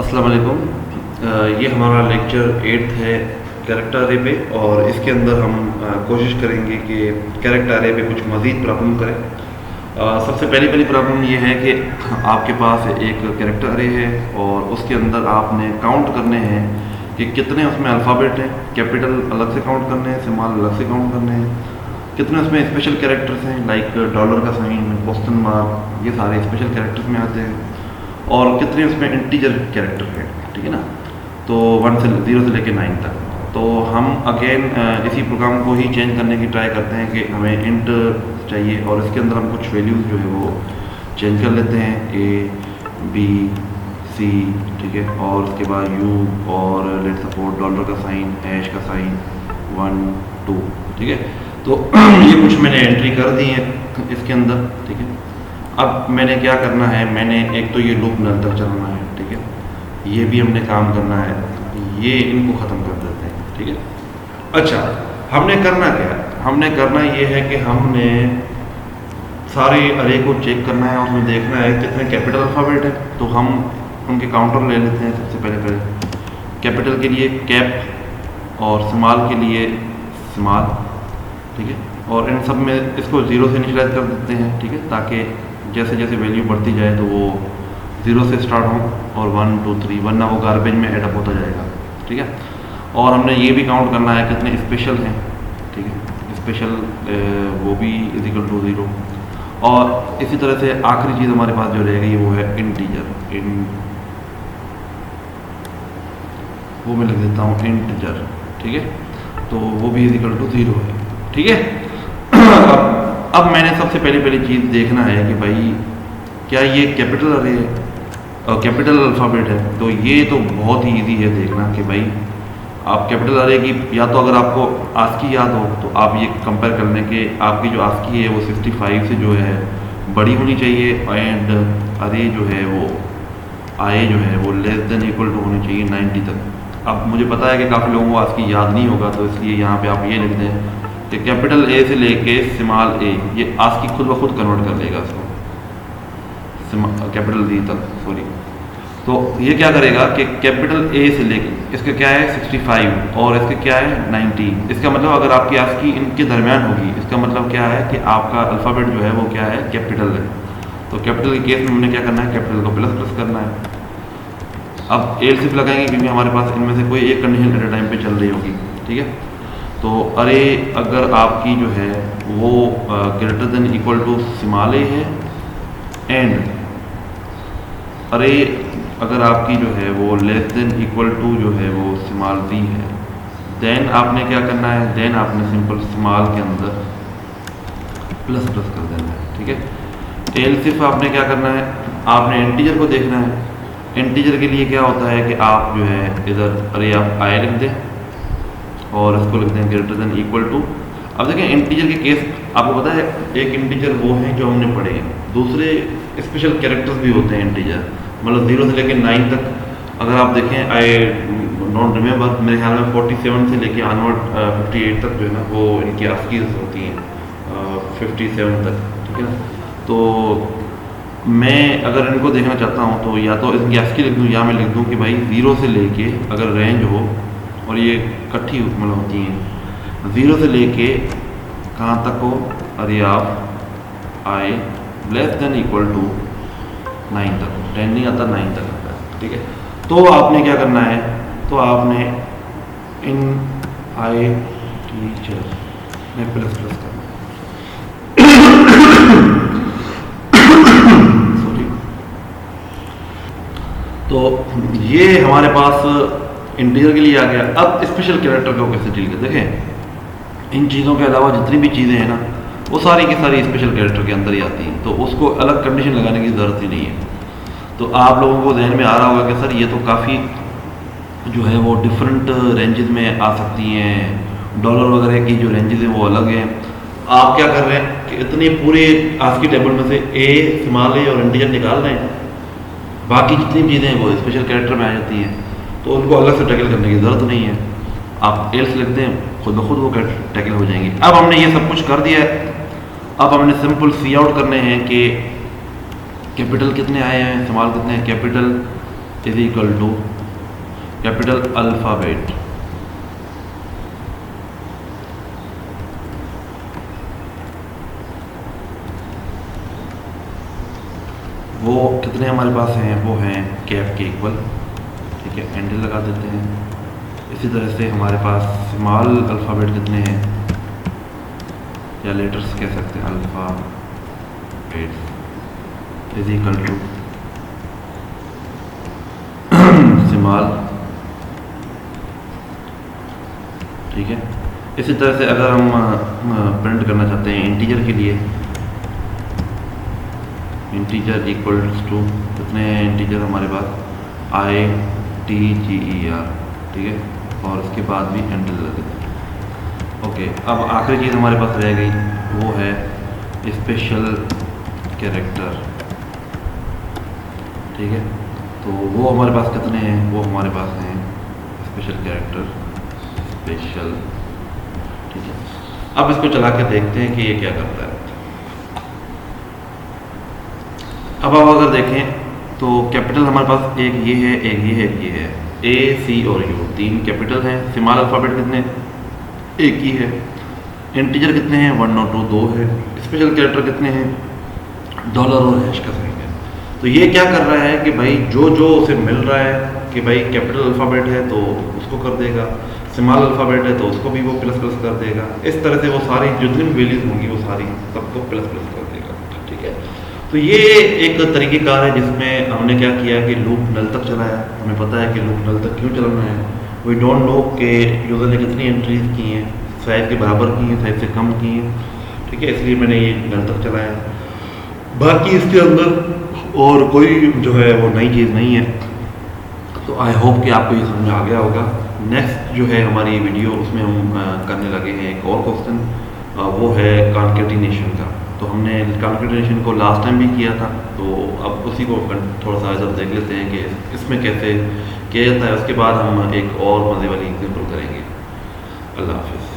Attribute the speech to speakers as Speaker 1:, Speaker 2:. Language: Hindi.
Speaker 1: अस्सलाम वालेकुम। ये हमारा लेक्चर 8 है कैरेक्टर अरे पे, और इसके अंदर हम कोशिश करेंगे कि कैरेक्टर अरे पे कुछ मज़ीद प्रॉब्लम करें। सबसे पहली प्रॉब्लम ये है कि आपके पास एक कैरेक्टर अरे है और उसके अंदर आपने काउंट करने हैं कि कितने उसमें अल्फ़ाबेट हैं। कैपिटल अलग से काउंट करने हैं, स्मॉल अलग से काउंट करने हैं, कितने उसमें स्पेशल कैरेक्टर्स हैं लाइक डॉलर का साइन, क्वेश्चन मार्क, ये सारे स्पेशल कैरेक्टर्स में आते हैं, और कितने उसमें इंटीजर कैरेक्टर हैं, ठीक है ना। तो 0 से लेकर 9 तक। तो हम अगेन इसी प्रोग्राम को ही चेंज करने की ट्राई करते हैं कि हमें इंट चाहिए, और इसके अंदर हम कुछ वैल्यूज़ जो है वो चेंज कर लेते हैं, A B C, ठीक है, और उसके बाद U, और लेट सपोर्ट डॉलर का साइन, ऐश का साइन 1 2, ठीक है। तो ये कुछ मैंने एंट्री कर दी है इसके अंदर, ठीक है। अब मैंने क्या करना है, मैंने एक तो ये लूप नल तक चलाना है, ठीक है, ये भी हमने काम करना है, ये इनको ख़त्म कर देते हैं, ठीक है। अच्छा, हमने करना क्या है, हमने करना ये है कि हमने सारे अरे को चेक करना है, उसमें देखना है कितने कैपिटल अल्फ़ाबेट है। तो हम उनके काउंटर ले लेते हैं। सबसे पहले कैपिटल के लिए कैप और स्मॉल के लिए स्मॉल, ठीक है, और इन सब में इसको 0 से इनिशियलाइज कर देते हैं, ठीक है, ताकि जैसे जैसे वैल्यू बढ़ती जाए तो वो 0 से स्टार्ट हो और 1 2 3, वरना वो गार्बेज में एडअप होता जाएगा, ठीक है। और हमने ये भी काउंट करना है कितने स्पेशल हैं, ठीक है, स्पेशल वो भी इजिकल टू 0। और इसी तरह से आखिरी चीज़ हमारे पास जो रहेगी वो है इंटीजर। वो मैं लिख देता हूँ इंटीजर, ठीक है, तो वो भी इजिकल टू 0 है, ठीक है। अब मैंने सबसे पहली चीज़ देखना है कि भाई क्या ये कैपिटल अरे कैपिटल अल्फ़ाबेट है। तो ये तो बहुत ही इजी है देखना कि भाई आप कैपिटल अरे की, या तो अगर आपको आस्की याद हो तो आप ये कंपेयर कर लें कि आपकी जो आस्की है वो 65 से जो है बड़ी होनी चाहिए, एंड अरे जो है वो आए जो है वो लेस देन इक्वल टू होनी चाहिए 90 तक। अब मुझे पता है कि काफ़ी लोगों को आस्की याद नहीं होगा, तो इसलिए यहाँ पे आप ये लिख दें कि कैपिटल ए से लेके स्मॉल ए, ये आस्की खुद ब खुद कन्वर्ट कर लेगा इसको कैपिटल डी तक, सॉरी। तो ये क्या करेगा कि कैपिटल ए से लेके इसका क्या है 65 और इसका क्या है 90। इसका मतलब अगर आपकी आस्की इनके दरमियान होगी, इसका मतलब क्या है कि आपका अल्फ़ाबेट जो है वो क्या है, कैपिटल है। तो कैपिटल के केस में हमने क्या करना है, कैपिटल को प्लस प्लस करना है। अब एल सिर्फ लगाएंगे क्योंकि हमारे पास इनमें से कोई एक कंडीशन एट ए टाइम पे चल रही होगी, ठीक है। तो अरे अगर आपकी जो है वो greater than equal to small a है, एंड अरे अगर आपकी जो है वो लेस देन इक्वल टू जो है वो स्मॉल बी है, देन आपने क्या करना है, देन आपने सिंपल स्मॉल के अंदर प्लस प्लस कर देना है, ठीक है। एल सिर्फ आपने क्या करना है, आपने इंटीजर को देखना है। इंटीजर के लिए क्या होता है कि आप जो है इधर अरे आप आई लिख दें और इसको लिख दें ग्रेटर देन इक्वल टू। अब देखें इंटीजर के केस आपको पता है, एक इंटीजर वो है जो हमने पढ़े हैं, दूसरे स्पेशल कैरेक्टर्स भी होते हैं इंटीजर, मतलब 0 से लेकर 9 तक। अगर आप देखें आई डोंट रिमेंबर, मेरे ख्याल में 47 से लेकर ऑनवर्ड 58 तक जो है ना वो इनकी आस्कीज होती हैं, 57 तक, ठीक है ना। तो मैं अगर इनको देखना चाहता हूँ तो या तो इनकी आस्की लिख दूँ या मैं लिख दूँ कि भाई 0 से लेके अगर रेंज हो, और ये इकट्ठी मतलब होती हैं, 0 से लेके कहाँ तक हो, अरे आप आए लेस देन इक्वल टू 9 तक, 10 नहीं आता 9 तक आता है, ठीक है। तो आपने क्या करना है, तो आपने इन आई टीचर में प्लस प्लस करना सॉरी। तो ये हमारे पास इंटीजर के लिए आ गया। अब स्पेशल कैरेक्टर को कैसे डील कर, देखें इन चीज़ों के अलावा जितनी भी चीज़ें हैं ना वो सारी की सारी स्पेशल कैरेक्टर के अंदर ही आती हैं, तो उसको अलग कंडीशन लगाने की ज़रूरत ही नहीं है। तो आप लोगों को जहन में आ रहा होगा कि सर ये तो काफ़ी जो है वो डिफरेंट रेंजेस में आ सकती हैं, डॉलर वगैरह की जो रेंजेस हैं वो अलग हैं। आप क्या कर रहे हैं कि इतने पूरे आस्की टेबल में से ए स्मॉल ए और इंटीजर निकाल रहे हैं, बाकी जितनी चीज़ें हैं वो स्पेशल कैरेक्टर में आ जाती हैं, तो उनको अलग से टैकल करने की ज़रूरत नहीं है। आप एल्स लिख दें, खुद ब खुद वो टैकल हो जाएंगे। अब हमने ये सब कुछ कर दिया है, अब हमने सिंपल सी आउट करने हैं कि कैपिटल कितने आए हैं, स्मॉल कितने हैं, capital is equal to capital alphabet. वो कितने हमारे पास हैं, वो हैं कैप के इक्वल, ठीक है, एंडल लगा देते हैं। इसी तरह से हमारे पास स्मॉल अल्फ़ाबेट कितने हैं, या लेटर्स कह सकते हैं, alphabet is equal to small, ठीक है। इसी तरह से अगर हम प्रिंट करना चाहते हैं इंटीजर के लिए, इंटीजर इक्वल्स टू कितने हैं इंटीजर हमारे पास, ITGER, ठीक है, और उसके बाद भी एंटर लगा देते हैं। ओके, अब आखिरी चीज़ हमारे पास रह गई, वो है स्पेशल कैरेक्टर, ठीक है। तो वो हमारे पास कितने हैं, वो हमारे पास हैं स्पेशल कैरेक्टर, स्पेशल, ठीक है। अब इसको चला के देखते हैं कि ये क्या करता है। अब आप अगर देखें तो कैपिटल हमारे पास एक ये है, एक ये है, एक ये है, A, C और U, 3 कैपिटल हैं। स्मॉल अल्फ़ाबेट कितने, एक ही है। इंटीजर कितने हैं, 1 और 2, 2 है। स्पेशल कैरेक्टर कितने हैं, डॉलर और हैश का साइन है। तो ये क्या कर रहा है कि भाई जो जो उसे मिल रहा है कि भाई कैपिटल अल्फ़ाबेट है तो उसको कर देगा, स्मॉल अल्फ़ाबेट है तो उसको भी वो प्लस प्लस कर देगा। इस तरह से वो सारी जितनी भी वैल्यूज होंगी वो सारी सबको प्लस प्लस कर देगा, ठीक है। तो ये एक तरीक़ेकार है जिसमें हमने क्या किया कि लूप नल तक चलाया। हमें पता है कि लूप नल तक क्यों चलाना है, वी डोंट नो कि यूज़र ने कितनी एंट्रीज की हैं, साइज़ के बराबर की हैं, साइज़ से कम की हैं, ठीक है, इसलिए मैंने ये नल तक चलाया। बाकी इसके अंदर और कोई जो है वो नई चीज़ नहीं है। तो आई होप कि आपको ये समझ आ गया होगा। नेक्स्ट जो है हमारी वीडियो, उसमें हम करने लगे हैं एक और क्वेश्चन, वो है कॉन्केटिनेशन का। तो हमने कॉन्केटिनेशन को लास्ट टाइम भी किया था, तो अब उसी को थोड़ा सा जब देख लेते हैं कि इसमें कैसे किया जाता है। उसके बाद हम एक और मज़े वाली एग्जाम्पल करेंगे। अल्लाह हाफिज़।